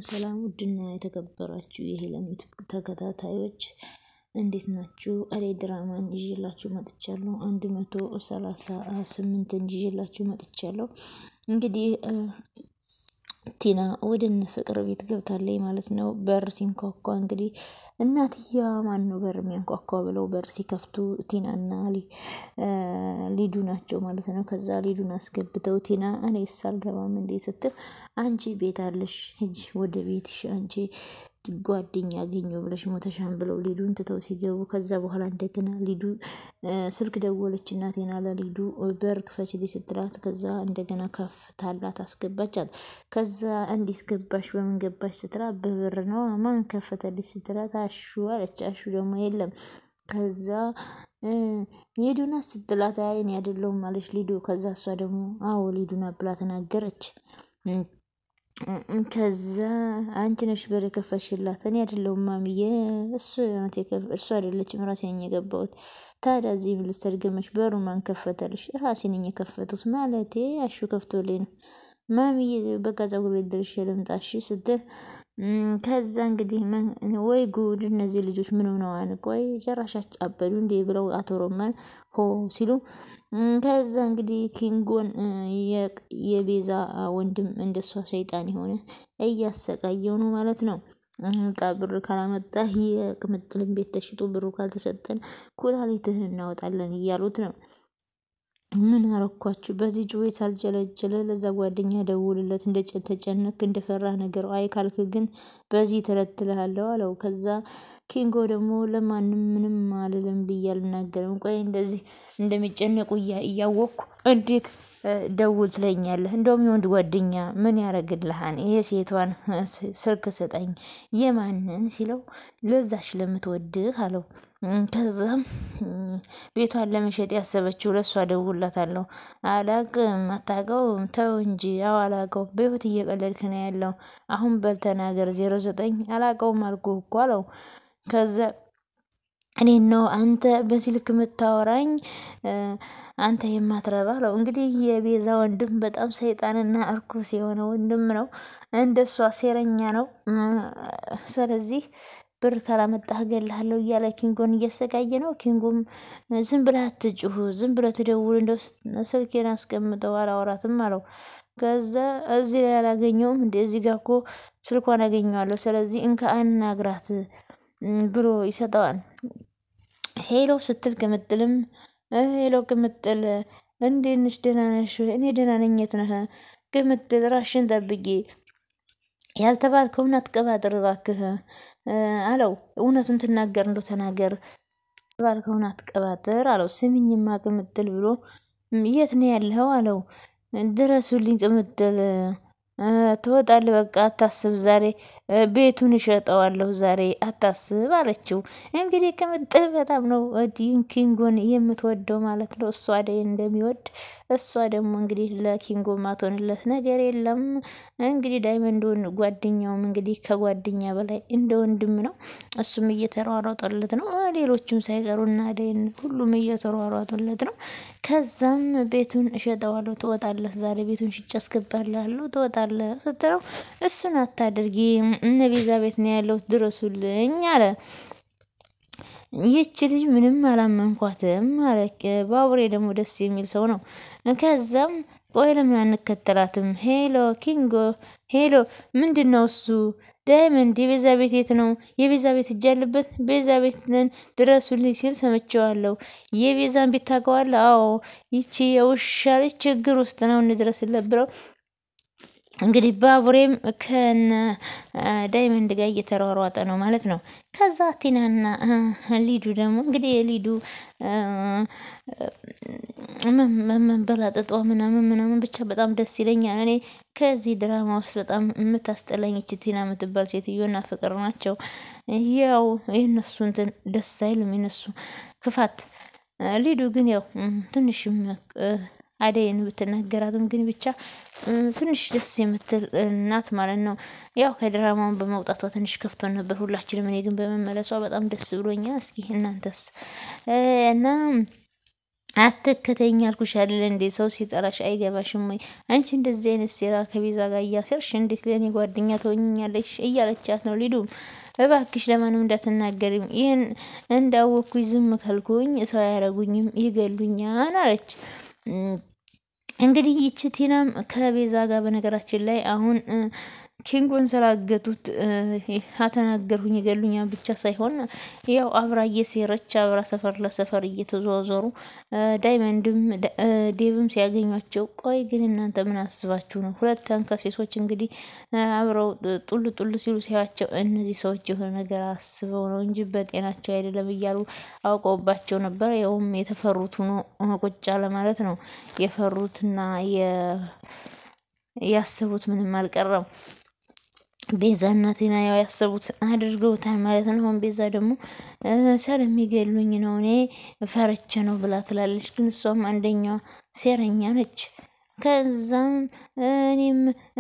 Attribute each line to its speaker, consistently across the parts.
Speaker 1: ሰላም ውድና የተከበራችሁ የሄለን ዩቲዩብ ተከታታዮች እንዴት ናችሁ? አሬ ድራማን ይዤላችሁ መጥቻለሁ። 138 ይዤላችሁ መጥቻለሁ። እንግዲህ ቲና ወደነ ፍቅር ቤት ገብታለች ማለት ነው። በር ሲንኳኳ እንግዲህ እናትያ ማን ነው በር የሚያንኳኳው ብለው በር ሲከፍቱ ቲናና ሊዱ ናቸው ማለት ነው። ከዛ ሊዱን አስገብተው ቲና እኔስ አልገባም እንዴ ስትል አንቺ ቤት አለሽ ሂጂ ወደ ቤትሽ አንቺ ጓደኛ አገኘው ብለሽ ሞተሻን ብለው ሊዱን ትተው ሲገቡ ከዛ በኋላ እንደገና ሊዱ ስልክ ደወለችና ቲና ለሊዱ በር ክፈችልኝ ስትላት ከዛ እንደገና ከፍታላት አስገባቻት። ከዛ እንዴት ገባሽ በምን ገባሽ ስትላት በበር ነው ማን ከፈተልሽ ስትላት አሹ አለች። አሹ ደግሞ የለም ከዛ ሊዱና ስትላት አይኔ አይደለም ማለሽ ሊዱ ከዛ እሷ ደግሞ አዎ ሊዱና ብላ ተናገረች። ከዛ አንቺ ነሽ በር ከፈሽላት እኔ አይደለሁም ማሚዬ እሱ አይደለችም ራሴ ነኝ የገባሁት። ታዲያ እዚህ ምን ልትሰርገመሽ በሩ ማን ከፈተልሽ? ራሴ ነኝ የከፈቱት ማለቴ አሹ ከፍቶልኝ ነው ማሚዬ በቃ ፀጉር ቤት ድርሼ ልምጣሽ ስትል ከዛ እንግዲህ ወይ ጉድ እነዚህ ልጆች ምን ሆነዋል ቆይ ጭራሻች አበዱ እንዴ ብለው አቶ ሮማን ሆ ሲሉ ከዛ እንግዲህ ኪንጎን የቤዛ ወንድም እንደሷ ሰይጣን የሆነ እያሰቃየው ነው ማለት ነው። ብር ካላመጣ የቅምጥልን ቤት ተሽጦ ብሩ ካልተሰጠን ኩላሊትህን እናወጣለን እያሉት ነው። ምን አረኳችሁ በዚህ ጆይ ሳልጀለጀለ ለዛ ጓደኛ ደውልለት እንደተጨነክ እንደፈራ ነገር አይ ካልክ ግን በዚህ ተለትልሃለሁ አለው። ከዛ ኪንጎ ደግሞ ለማንም ምንም አልልም ብያል እናገርም ቆይ እንደዚህ እንደሚጨነቁ እያወቅኩ እንዴት ደውል ትለኛለህ? እንደውም የወንድ ጓደኛ ምን ያረግልሃን የሴቷን ስልክ ስጠኝ የማንን ሲለው ለዛሽ ለምትወድህ አለው። ከዛም ቤቷን ለመሸጥ ያሰበችው ለሷ ደውላታለሁ አላቅም አታውቀውም ተው እንጂ ያው አላውቀውም በህይወት እየቀለድክ ነው ያለው አሁን በልተናገር 09 አላውቀውም አልኩህ እኮ አለው። ከዛ እኔ ነው አንተ በዚህ ልክ የምታወራኝ አንተ የማትረባ አለው። እንግዲህ የቤዛ ወንድም በጣም ሰይጣንና እርኩስ የሆነ ወንድም ነው እንደሷ ሴረኛ ነው። ስለዚህ ብር ካላመጣህ እገልሃለሁ እያለ ኪንጎን እያሰቃየ ነው። ኪንጎም ዝም ብለህ አትጩህ ዝም ብለህ ትደውል እንደው ስልኬን አስቀምጠው አላወራትም አለው። ከዛ እዚህ ላይ አላገኘውም እንደዚህ ጋር እኮ ስልኳን አገኘዋለሁ ስለዚህ እንካ አናግራት ብሎ ይሰጠዋል። ሄሎ ስትል ቅምጥልም ሄሎ ቅምጥል እንዴት ነሽ ደህና ነሽ? እኔ ደህና ነኝ የት ነህ? ቅምጥል ራስሽን ጠብቂ ያልተባልከውን አትቀባጥር እባክህ አለው። እውነቱን ትናገር እንደው ተናገር ያልተባልከውን አትቀባጥር አለው። ስሚኝማ ቅምጥል ብሎ የት ነው ያለኸው አለው። ድረሱልኝ ቅምጥል ትወጣለህ በቃ አታስብ ዛሬ ቤቱን እሸጠዋለሁ ዛሬ አታስብ አለችው። እንግዲህ ቅምጥል በጣም ነው ኪንጎን የምትወደው ማለት ነው። እሷ አደይን እንደሚወድ እሷ ደግሞ እንግዲህ ለኪንጎ ማትሆንለት ነገር የለም። እንግዲህ ዳይመንዶን ጓደኛውም እንግዲህ ከጓደኛ በላይ እንደ ወንድም ነው። እሱም እየተሯሯጠለት ነው ሌሎችም ሳይቀሩና አደይን ሁሉም እየተሯሯጡለት ነው። ከዛም ቤቱን እሸጠዋለሁ ትወጣለህ ዛሬ ቤቱን ሽጬ አስገባልሃለሁ ትወጣለህ ስትለው እሱን አታድርጊ እነ ቤዛ ቤት ነው ያለው ድረሱልኝ አለ። ይህች ልጅ ምንም አላመንኳትም አለ። ባቡሬ ደግሞ ደስ የሚል ሰው ነው። ከዛም ቆይ ለምን አንከተላትም? ሄሎ ኪንጎ ሄሎ ምንድነው እሱ ዳይመንድ የቤዛ ቤት የት ነው? የቤዛ ቤት እጅ ያለበት ቤዛ ቤት ነን ድረሱልኝ ሲል ሰምቼዋለሁ። የቤዛን ቤት ታውቀዋለህ? አዎ ይቺ የውሻ ልጅ ችግር ውስጥ ነው እንድረስለት ብለው እንግዲህ ባቡሬም ከነ ዳይመንድ ጋር እየተሯሯጠ ነው ማለት ነው። ከዛ ቲናና ሊዱ ደግሞ እንግዲህ የሊዱ መንበላጠጧ ምናምን ብቻ በጣም ደስ ይለኛል። እኔ ከዚህ ድራማ ውስጥ በጣም የምታስጠላኝ እቺ ቲና የምትባል ሴትዮና ፍቅር ናቸው። ያው የነሱ እንትን ደስ አይልም የነሱ ክፋት። ሊዱ ግን ያው ትንሽም አደይን ብትናገራትም ግን ብቻ ትንሽ ደስ የምትል እናት ማለት ነው። ያው ከድራማውን በመውጣቷ ትንሽ ከፍቶን ነበር ሁላችንም። እኔ ግን በመመለሷ በጣም ደስ ብሎኛል። እስኪ እናንተስ? እና አትከተኝ አልኩሽ አይደል እንዴ ሰው ሲጠራሽ አይገባሽም ወይ አንቺ እንደዚህ አይነት ሴራ ከቤዛ ጋር እያሰርሽ እንዴት ለኔ ጓደኛ ትሆኛለሽ እያለቻት ነው ሊዱም እባክሽ ለማንም እንዳትናገሪም ይሄን እንዳወኩኝ ዝም ካልኩኝ ሰው ያረጉኝም ይገሉኛል አለች እንግዲህ ይቺ ቲናም ከቤዛ ጋር በነገራችን ላይ አሁን ኪንጎን ስላገቱት አተናገርሁኝ ይገሉኛል ብቻ ሳይሆን ያው አብራ እየሴረች አብራ ሰፈር ለሰፈር እየተዘዋወሩ ዳይመንድም ዴቭም ሲያገኟቸው ቆይ ግን እናንተ ምን አስባችሁ ነው ሁለት አንካሴሶች እንግዲህ አብረው ጡል ሲሉ ሲያቸው እነዚህ ሰዎች የሆነ ነገር አስበው ነው እንጂ በጤናቸው አይደለም እያሉ አውቀውባቸው ነበር ያውም የተፈሩት ነው ቁጭ አለ ማለት ነው የፈሩትና ያሰቡት ምንም አልቀረም ቤዛና ቲና ያው ያሰቡት አድርገውታል ማለት ነው አሁን ቤዛ ደግሞ ስለሚገሉኝ ነው እኔ ፈርቼ ነው ብላ ትላለች ግን እሷም አንደኛዋ ሴረኛ ነች ከዛም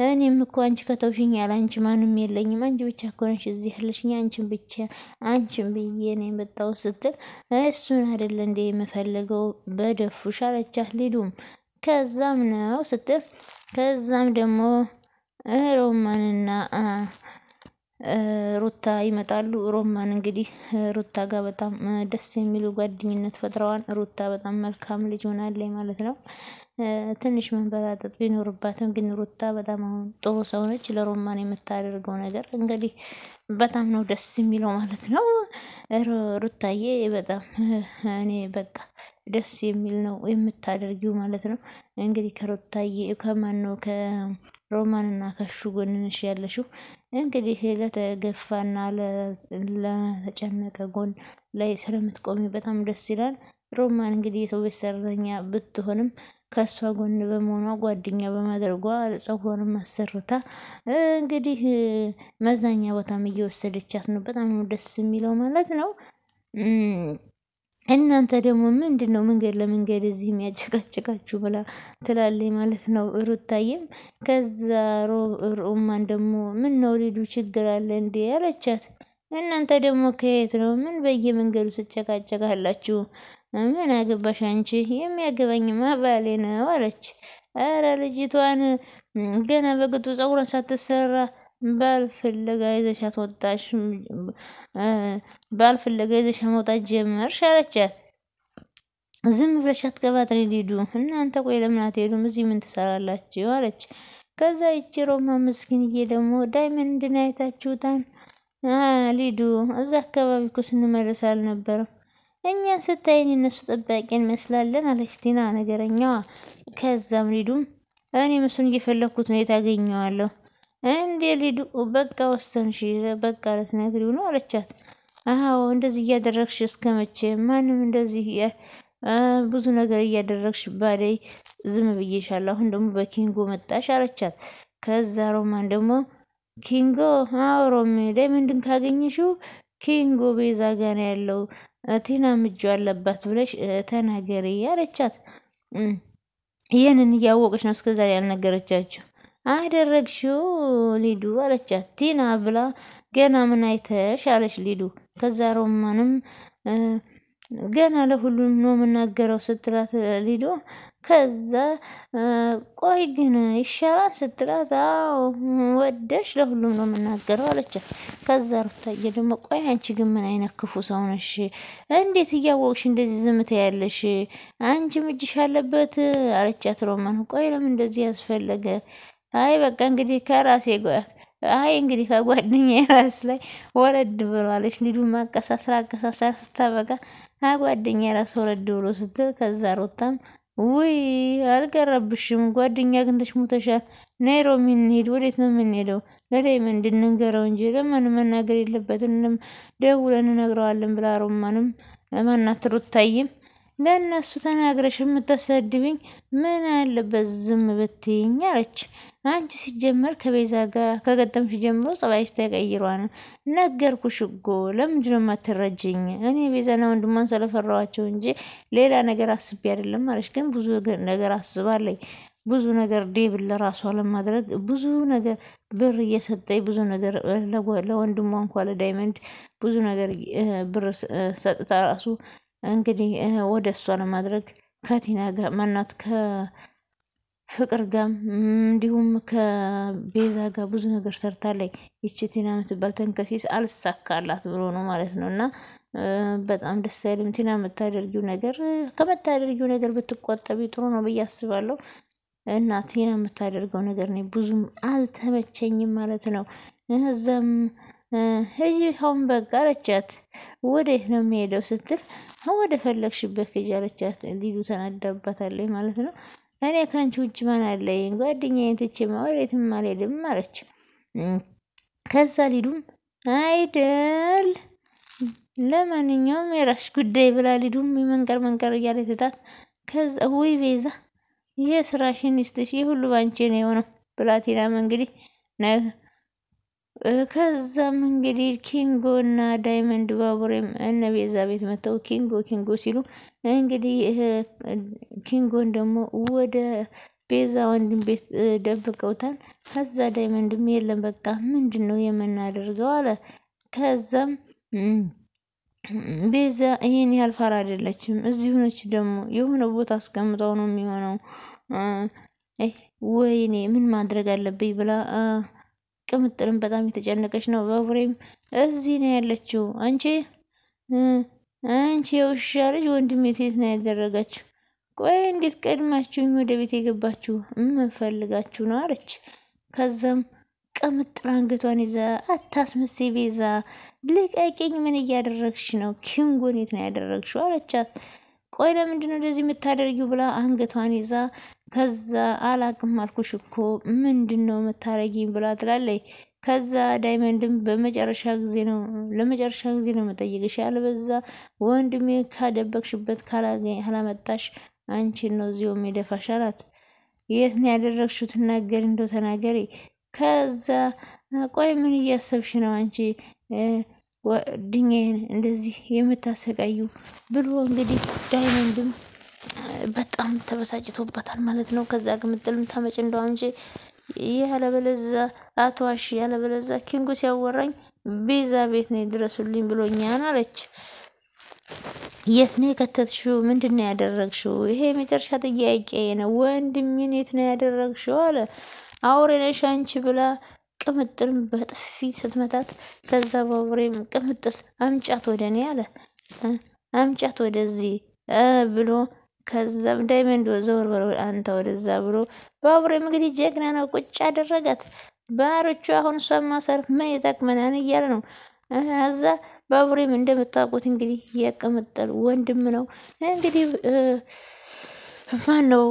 Speaker 1: እኔም እኮ አንቺ ከተውሽኝ ያለ አንቺ ማንም የለኝም አንቺ ብቻ እኮ ነሽ እዚህ ያለሽኝ አንቺን ብዬ ነው የመጣው ስትል እሱን አይደል እንዴ የምፈልገው በደፉሽ አለቻት ሊዱም ከዛም ነው ስትል ከዛም ደግሞ ሮማንና ሩታ ይመጣሉ ሮማን እንግዲህ ሩታ ጋር በጣም ደስ የሚሉ ጓደኝነት ፈጥረዋል ሩታ በጣም መልካም ልጅ ሆናለች ማለት ነው ትንሽ መንበራጠጥ ቢኖርባትም ግን ሩታ በጣም ጥሩ ሰው ነች ለሮማን የምታደርገው ነገር እንግዲህ በጣም ነው ደስ የሚለው ማለት ነው ሩታዬ በጣም እኔ በቃ ደስ የሚል ነው የምታደርጊው ማለት ነው እንግዲህ ከሩታዬ ከማን ነው ከሮማንና ከሹ ጎን ነሽ ያለሽው እንግዲህ ለተገፋና ለተጨነቀ ጎን ላይ ስለምትቆሚ በጣም ደስ ይላል ሮማን እንግዲህ የሰው ቤት ሰራተኛ ብትሆንም ከሷ ጎን በመሆኗ ጓደኛ በማድረጓ ጸጉሯን ማሰርታ እንግዲህ መዛኛ ቦታም እየወሰደቻት ነው በጣም ደስ የሚለው ማለት ነው እናንተ ደግሞ ምንድነው መንገድ ለመንገድ እዚህ የሚያጨቃጭቃችሁ ብላ ትላለች ማለት ነው ሩታዬም ከዛ ሮማን ደግሞ ምን ነው ሊዱ ችግር አለ እንዴ ያለቻት እናንተ ደግሞ ከየት ነው ምን በየመንገዱ ትጨቃጨቃላችሁ ምን አገባሽ አንቺ የሚያገባኝማ ባሌ ነው አለች አረ ልጅቷን ገና በቅጡ ጸጉሯን ሳትሰራ ባልፍለጋ ይዘሻት ወጣሽ ባልፍለጋ ይዘሻት መውጣት ጀመርሽ አለቻት ዝም ብለሽ አትቀባጥሪ ሊዱ እናንተ ቆይ ለምን አትሄዱም እዚህ ምን ትሰራላችሁ አለች ከዛ ይቺ ሮማ ምስኪንዬ ደግሞ ዳይመንድን አይታችሁታል ሊዱ እዛ አካባቢ እኮ ስንመለስ አልነበረም እኛን ስታይን እነሱ ጠባቂ እንመስላለን አለች ቲና ነገረኛዋ ከዛም ሊዱም እኔ እሱን እየፈለኩት ነው የታገኘዋለሁ እንዴ ሊዱ በቃ ወሰንሽ በቃ ልትነግሪው ነው አለቻት አዎ እንደዚህ እያደረግሽ እስከመቼ ማንም እንደዚህ ብዙ ነገር እያደረግሽ ባደይ ዝም ብዬሻለሁ አሁን ደግሞ በኪንጎ መጣሽ አለቻት ከዛ ሮማን ደግሞ ኪንጎ አውሮም ዳይመንድን ካገኘሽው ኪንጎ ቤዛ ጋር ያለው ቲና ምጆ አለባት ብለሽ ተናገሪ አለቻት ይሄንን እያወቀች ነው እስከዛሬ ያልነገረቻችሁ አደረግሽው ሊዱ አለቻት ቲና ብላ ገና ምን አይተሽ አለች ሊዱ ከዛ ሮማንም ገና ለሁሉም ነው የምናገረው ስትላት ሊዱ ከዛ ቆይ ግን ይሻላል ስትላት አዎ ወደሽ ለሁሉም ነው የምናገረው አለቻት ከዛ ሩታዬ ደግሞ ቆይ አንቺ ግን ምን አይነት ክፉ ሰው ነሽ እንዴት እያወቅሽ እንደዚህ ዝም ትያለሽ አንቺ ምጅሽ አለበት አለቻት ሮማን ቆይ ለምን እንደዚህ ያስፈለገ አይ በቃ እንግዲህ ከራሴ አይ እንግዲህ ከጓደኛዬ ራስ ላይ ወረድ ብሏለች ሊዱ ማቀሳሰር ስታበቃ ጓደኛዬ ራስ ወረድ ብሎ ስትል ከዛ ሩታም ውይ አልቀረብሽም ጓደኛ ግን ተሽሙተሻል ነይ ሮሚ እንሂድ ወዴት ነው የምንሄደው ለዳይመንድ እንንገረው እንጂ ለማን መናገር የለበትንም ደውለን እንነግረዋለን ብላ ሮማንም ማናት ሩታዬም ለእነሱ ተናግረሽ የምታሰድብኝ ምን አለበት ዝም ብትይኝ አለች አንቺ ሲጀመር ከቤዛ ጋር ከገጠምሽ ጀምሮ ጸባይሽ ተቀይሯል ነገርኩሽ እኮ ለምንድን ነው የማትረጂኝ እኔ ቤዛና ወንድሟን ስለፈራዋቸው እንጂ ሌላ ነገር አስቤ አይደለም አለች ግን ብዙ ነገር አስባለኝ ብዙ ነገር ዴቭ ለራሷ ለማድረግ ብዙ ነገር ብር እየሰጠኝ ብዙ ነገር ለወንድሟ እንኳን ለዳይመንድ ብዙ ነገር ብር ሰጥታ ራሱ እንግዲህ ወደ እሷ ለማድረግ ከቲና ጋር ማናት ፍቅር ጋር እንዲሁም ከቤዛ ጋር ብዙ ነገር ሰርታለች። ይቺ ቲና የምትባል ተንከሲስ አልሳካላት ብሎ ነው ማለት ነው። እና በጣም ደስ አይልም። ቲና የምታደርጊው ነገር ከመታደርጊው ነገር ብትቆጠቢ ጥሩ ነው ብዬ አስባለሁ። እና ቲና የምታደርገው ነገር ነው ብዙም አልተመቸኝም ማለት ነው። እዛም ሂጂ አሁን በቃ አለቻት። ወዴት ነው የሚሄደው ስትል ወደ ፈለግሽበት ሂጂ አለቻት። ሊዱ ተናዳባታለች ማለት ነው። እኔ ካንቺ ውጭ ማን አለኝ? ጓደኛዬን ትቼማ ወዴትም አልሄድም አለች። ከዛ ሊዱም አይደል ለማንኛውም የራስሽ ጉዳይ ብላ ሊዱም መንቀር እያለች ትታት ከዛ ወይ ቤዛ የስራሽን ይስጥሽ የሁሉ ባንቺ ነው የሆነው ብላ ቲናም እንግዲህ ከዛም እንግዲህ ኪንጎ እና ዳይመንድ ባቡሬም እነ ቤዛ ቤት መተው ኪንጎ ሲሉ እንግዲህ ኪንጎን ደግሞ ወደ ቤዛ ወንድም ቤት ደብቀውታል። ከዛ ዳይመንድም የለም በቃ ምንድነው የምናደርገው አለ። ከዛም ቤዛ ይሄን ያህል ፋራ አይደለችም እዚሁ ነች ደግሞ የሆነ ቦታ አስቀምጠው ነው የሚሆነው። ወይኔ ምን ማድረግ አለብኝ ብላ ቅምጥልም በጣም የተጨነቀች ነው። ባቡሬም እዚህ ነው ያለችው። አንቺ የውሻ ልጅ ወንድሜ የት ነው ያደረጋችሁ? ቆይ እንዴት ቀድማችሁኝ ወደ ቤት የገባችሁ? ፈልጋችሁ ነው አለች። ከዛም ቅምጥል አንገቷን ይዛ አታስመስይ ቤዛ ልቀቂኝ፣ ምን እያደረግሽ ነው? ኪንጎን የት ነው ያደረግሽው አለቻት። ቆይ ለምንድነው እንደዚህ የምታደርጊው ብላ አንገቷን ይዛ ከዛ አላቅም አልኩሽ እኮ ምንድነው የምታረጊኝ ብላ ትላለች። ከዛ ዳይመንድም ለመጨረሻ ጊዜ ነው መጠየቅሽ፣ ያለበዛ ወንድሜ ካደበቅሽበት ካላመጣሽ አንቺን ነው እዚሁ የሚደፋሽ አላት። የት ነው ያደረግሽው? ትናገሪ እንደው ተናገሪ። ከዛ ቆይ ምን እያሰብሽ ነው አንቺ ጓደኛዬን እንደዚህ የምታሰቃዩ ብሎ እንግዲህ ዳይመንድም በጣም ተበሳጭቶበታል ማለት ነው። ከዛ ቅምጥልም ታመጭ እንደው አንቺ ያለበለዛ አትዋሺ፣ ያለበለዛ ኪንጎ ሲያወራኝ ቤዛ ቤት ነው ድረሱልኝ ብሎኛል አለች። የት ነው የከተትሽው? ምንድነው ያደረግሽው? ይሄ የመጨረሻ ጥያቄ ነው። ወንድሜን የት ነው ያደረግሽው አለ። አውሬ ነሽ አንቺ ብላ ቅምጥልም በጥፊ ስትመታት ከዛ ባቡሬም ቅምጥል አምጫት ወደ እኔ አለ። አምጫት ወደዚህ ብሎ ከዛም ዳይመንድ ዘወር በለው አንተ ወደዛ ብሎ ባቡሬም እንግዲህ ጀግና ነው ቁጭ አደረጋት። ባሮቹ አሁን እሷን ማሰር ምን ይጠቅመናል እያለ ነው። እዛ ባቡሬም እንደምታውቁት እንግዲህ የቅምጥል ወንድም ነው እንግዲህ ማነው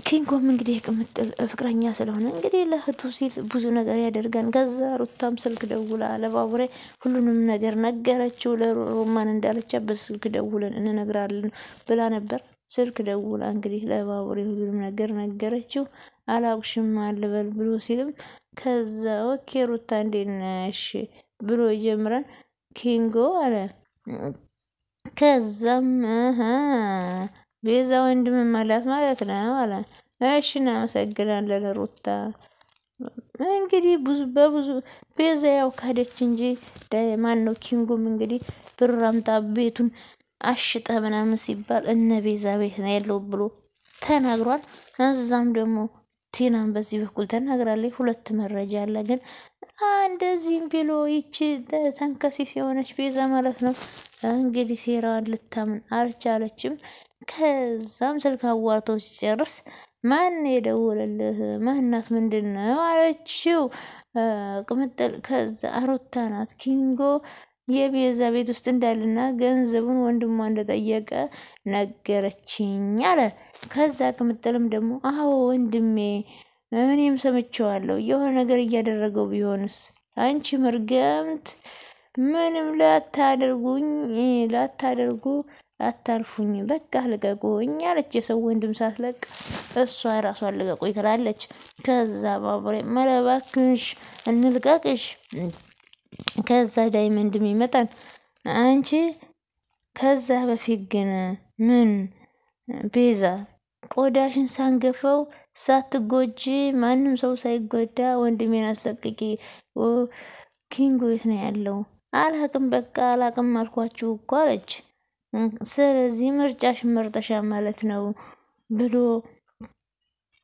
Speaker 1: ኪንጎም እንግዲህ የቅምጥል ፍቅረኛ ስለሆነ እንግዲህ ለእህቱ ሲል ብዙ ነገር ያደርጋል። ከዛ ሩታም ስልክ ደውላ ለባቡሬ ሁሉንም ነገር ነገረችው። ለሮማን እንዳለቻት በስልክ ደውለን እንነግራለን ብላ ነበር። ስልክ ደውላ እንግዲህ ለባቡሬ ሁሉንም ነገር ነገረችው። አላውቅሽም አልበል ብሎ ሲልም ከዛ ኦኬ ሩታ እንዴት ነሽ ብሎ ይጀምራል። ኪንጎ አለ። ከዛም ቤዛ ወንድም ማለት ነው አለ። እሺ እናመሰግናለን ሩታ። እንግዲህ በብዙ ቤዛ ያው ካደች እንጂ ማነው ኪንጎም እንግዲህ ብር አምጣ ቤቱን አሽጠ ምናምን ሲባል እነ ቤዛ ቤት ነው ያለው ብሎ ተናግሯል። እዛም ደግሞ ቲናም በዚህ በኩል ተናግራለች። ሁለት መረጃ አለ ግን እንደዚህም ብሎ ይቺ ተንከሲስ የሆነች ቤዛ ማለት ነው እንግዲህ ሴራዋን ልታምን አልቻለችም። ከዛም ስልክ አዋርቶ ሲጨርስ ማን የደወለልህ? ማናት? ምንድነው አለችው ቅምጥል። ከዛ ሩታ ናት። ኪንጎ የቤዛ ቤት ውስጥ እንዳልና ገንዘቡን ወንድሟ እንደጠየቀ ነገረችኝ አለ። ከዛ ቅምጥልም ደግሞ አዎ ወንድሜ እኔም ሰምቼዋለሁ፣ የሆነ ነገር እያደረገው ቢሆንስ? አንቺ መርገምት ምንም ላታደርጉ አታልፉኝ፣ በቃ ልቀቁኝ አለች። የሰው ወንድም ሳትለቅ እሷ ራሷን ልቀቁኝ ትላለች። ከዛ ባቡሬ መረባክሽ እንልቀቅሽ። ከዛ ዳይመንድም ይመጣል። አንቺ ከዛ በፊት ግን ምን ቤዛ ቆዳሽን ሳንገፈው ሳትጎጂ ማንም ሰው ሳይጎዳ ወንድሜን አስለቅቂ። ኪንጎ የት ነው ያለው? አላቅም በቃ አላቅም አልኳችሁ እኮ አለች። ስለዚህ ምርጫሽ መርጠሻ ማለት ነው ብሎ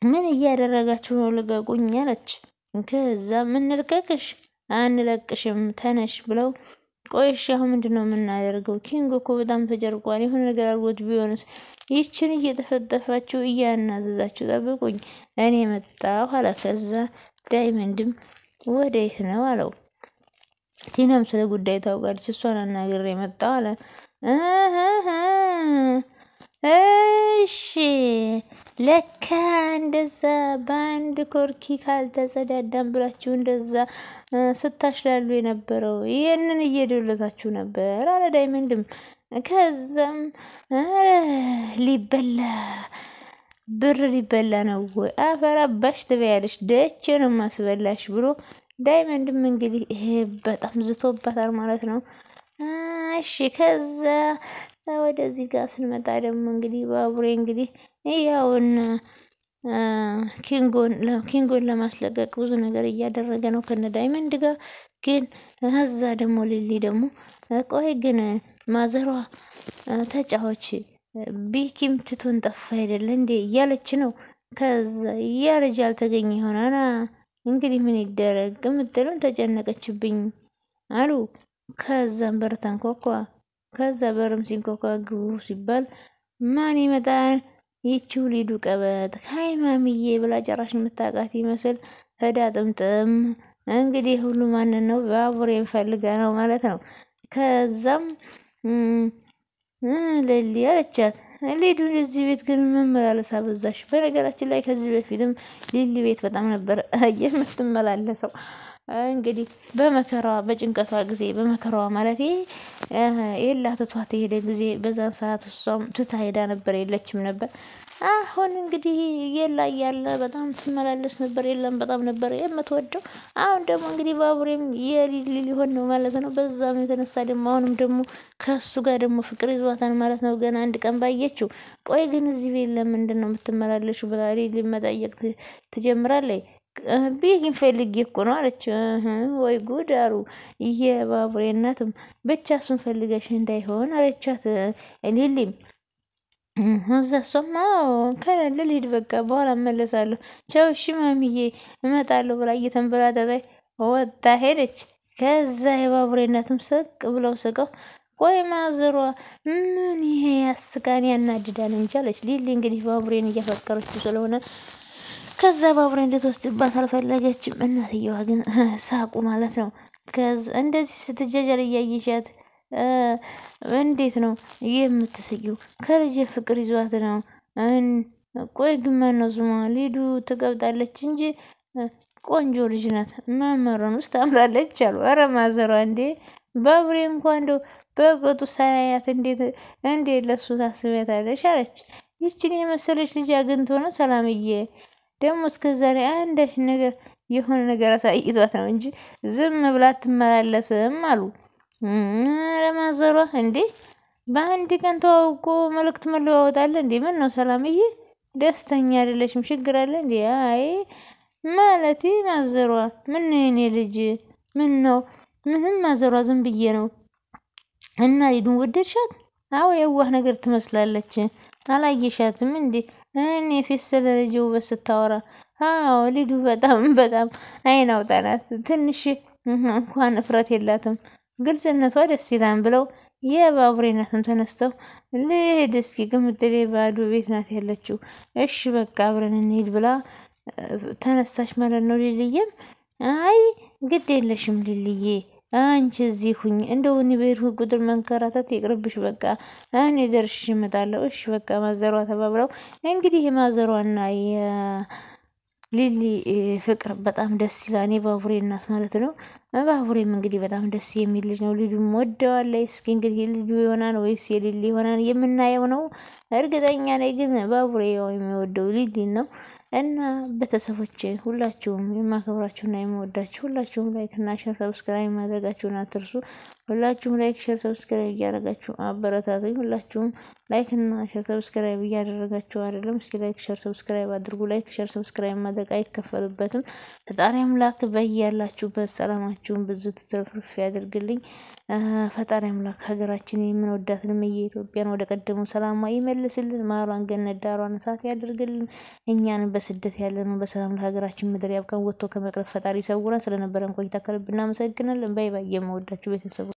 Speaker 1: ምን እያደረጋችሁ ነው? ልቀቁኝ አለች። ከዛ ምን ልቀቅሽ? አንለቅሽም ተነሽ ብለው ቆይሽ አሁን ምንድነው የምናደርገው? ኪንጎ እኮ በጣም ተጨርቋል። የሆነ ነገር አድርጎት ቢሆንስ? ይችን እየተፈጠፋችሁ እያናዘዛችሁ ጠብቁኝ፣ እኔ መጣሁ አለ። ከዛ ዳይመንድም ወዴት ነው አለው። ቲናም ስለ ጉዳይ ታውቃለች፣ እሷን አናግሬ መጣሁ አለ። እሺ ለካ እንደዛ በአንድ ኮርኪ ካልተጸዳዳም ብላችሁ እንደዛ ስታሽላሉ የነበረው ይህንን እየደለታችሁ ነበር አለ ዳይመንድም። ከዛም ሊበላ ብር ሊበላ ነው ወይ አፈር አባሽ ትበያለሽ፣ ደቼ ነው ማስበላሽ ብሎ ዳይመንድም እንግዲህ ይሄ በጣም ዝቶባታል ማለት ነው። እሺ ከዛ ወደዚህ ጋር ስንመጣ ደግሞ እንግዲህ ባቡሬ እንግዲህ ያውን ኪንጎን ለማስለቀቅ ብዙ ነገር እያደረገ ነው ከነ ዳይመንድ ጋር። ግን እዛ ደግሞ ሊሊ ደግሞ ቆይ ግን ማዘሯ ተጫዎች ቢኪም ትቶን ጠፋ አይደለ እንዴ እያለች ነው። ከዛ እያለች ያልተገኘ ይሆናና እንግዲህ ምን ይደረግ ምትሉን ተጨነቀችብኝ አሉ። ከዛም በር ተንኳኳ። ከዛ በርም ሲንኳኳ ግቡ ሲባል ማን ይመጣል? ይቺው ሊዱ ቀበጥ ሃይ ማሚዬ ብላ ጨራሽ የምታውቃት ይመስል ሄዳ ጥምጥም እንግዲህ ሁሉ ማንን ነው? ባቡሬን ፈልጋ ነው ማለት ነው። ከዛም ሊሊ አለቻት ሊዱን እዚህ ቤት ግን መመላለስ አበዛሽ። በነገራችን ላይ ከዚህ በፊትም ሊሊ ቤት በጣም ነበር የምትመላለሰው። እንግዲህ በመከራዋ በጭንቀቷ ጊዜ በመከራዋ ማለት የላ ትቷት የሄደ ጊዜ በዛን ሰዓት እሷም ትታ ሄዳ ነበር፣ የለችም ነበር። አሁን እንግዲህ የላ እያለ በጣም ትመላለስ ነበር። የለም በጣም ነበር የምትወደው። አሁን ደግሞ እንግዲህ ባቡሬም የሊሊ ሊሆን ነው ማለት ነው። በዛም የተነሳ ደግሞ አሁንም ደግሞ ከሱ ጋር ደግሞ ፍቅር ይዟታል ማለት ነው። ገና አንድ ቀን ባየችው ቆይ ግን እዚህ ቤት ለምንድን ነው የምትመላለሹ ብላ ሊሊ መጠየቅ ትጀምራለች። ቢኪን ፈልጌ እኮ ነው አለች። ወይ ጉድ አሉ የባቡሬ እናትም ብቻ እሱን ፈልገሽ እንዳይሆን አለቻት ሊሊም። እዛ እሷማ ከሌለ ልሂድ በቃ በኋላ እመለሳለሁ፣ ቻው እሺ ማሚዬ እመጣለሁ ብላ እየተንበላጠጠች ወጣ ሄደች። ከዛ የባቡሬ እናትም ስቅ ብለው ስቀው ቆይ ማዘሯ ምን ይሄ ያስቃን ያናድዳል እንጂ አለች ሊሊ። እንግዲህ ባቡሬን እያፈቀረችው ስለሆነ ከዛ ባቡሬን ልትወስድባት አልፈለገችም። እናትየዋ ግን ሳቁ ማለት ነው። ከዛ እንደዚህ ስትጀጀል እያየሻት እንዴት ነው የምትስቂው? ከልጅ ፍቅር ይዟት ነው። ቆይ ግን ማነው ስሟ? ሊዱ ትቀብጣለች እንጂ ቆንጆ ልጅ ናት። ማመሯን ውስጥ ታምራለች አሉ። ኧረ ማዘሯ እንዴ ባቡሬ እንኳን እንደው በቅጡ ሳያያት እንዴት ለሱ ታስቢያታለሽ? አለች። ይችን የመሰለች ልጅ አግኝቶ ነው ሰላምዬ ደግሞ እስከዛሬ አንዳች ነገር የሆነ ነገር አሳይቷት ነው እንጂ ዝም ብላ አትመላለስም አሉ። ለማዘሯ እንዴ በአንድ ቀን ተዋውቆ መልእክት መለዋወጣለ እንዴ? ምን ነው ሰላምዬ ደስተኛ አይደለሽም? ችግር አለ እንዴ? አይ ማለቴ ማዘሯ ምን ነው የኔ ልጅ ምን ነው? ምንም ማዘሯ ዝም ብዬ ነው። እና ሊዱን ወደድሻት? አዎ የዋህ ነገር ትመስላለች። አላየሻትም እንዴ? እኔ ፊት ስለ ልጅ ውበት ስታወራ አዎ ሊዱ በጣም አይን አውጣ ናት። ትንሽ እንኳን እፍረት የላትም፣ ግልጽነቷ ደስ ይላል ብለው የባቡሬ እናትም ተነስተው ልሂድ እስኪ ግምጥሌ ባዶ ቤት ናት ያለችው፣ እሺ በቃ አብረን እንሂድ ብላ ተነሳሽ ማለት ነው። ሊልዬም አይ ግድ የለሽም ሊልዬ አንቺ እዚህ ሁኝ፣ እንደው እኔ በሄድኩ ቁጥር መንከራተት ይቅርብሽ፣ በቃ እኔ ደርሼ እመጣለሁ። እሺ በቃ ማዘሯ ተባብለው እንግዲህ የማዘሯና ሊሊ ፍቅር በጣም ደስ ይላል። የባቡሬ እናት ማለት ነው። ባቡሬም እንግዲህ በጣም ደስ የሚል ልጅ ነው። ሊዱም ወደዋለች። እስኪ እንግዲህ የሊዱ ይሆናል ወይስ የሊሊ ይሆናል የምናየው ነው። እርግጠኛ ነኝ ግን ባቡሬ የሚወደው ሊሊን ነው። እና ቤተሰቦቼ ሁላችሁም የማከብራችሁና የምወዳችሁ ሁላችሁም ላይክ እና ሼር ሰብስክራይብ ማድረጋችሁን አትርሱ። ሁላችሁም ላይክ ሼር ሰብስክራይብ እያደረጋችሁ አበረታቱኝ። ሁላችሁም ላይክ እና ሼር ሰብስክራይብ እያደረጋችሁ አይደለም፣ እስኪ ላይክ ሼር ሰብስክራይብ አድርጉ። ላይክ ሼር ሰብስክራይብ ማድረግ አይከፈልበትም። ፈጣሪ አምላክ በያላችሁበት ሰላማችሁ ሰላማችሁን ብዙት ትርፍርፍ ያድርግልኝ። ፈጣሪ አምላክ ሀገራችን የምንወዳትን ኢትዮጵያን ወደ ቀደሙ ሰላሟ ይመልስልን። ማሯን ገነት ዳሯን እሳት ያድርግልን። እኛንም በስደት ያለነው በሰላም ለሀገራችን ምድር ያብቃን። ወጥቶ ከመቅረት ፈጣሪ ይሰውረን። ስለነበረን ቆይታ ከልብ እናመሰግናለን። ባይ ባይ የምወዳችሁ ቤተሰቦች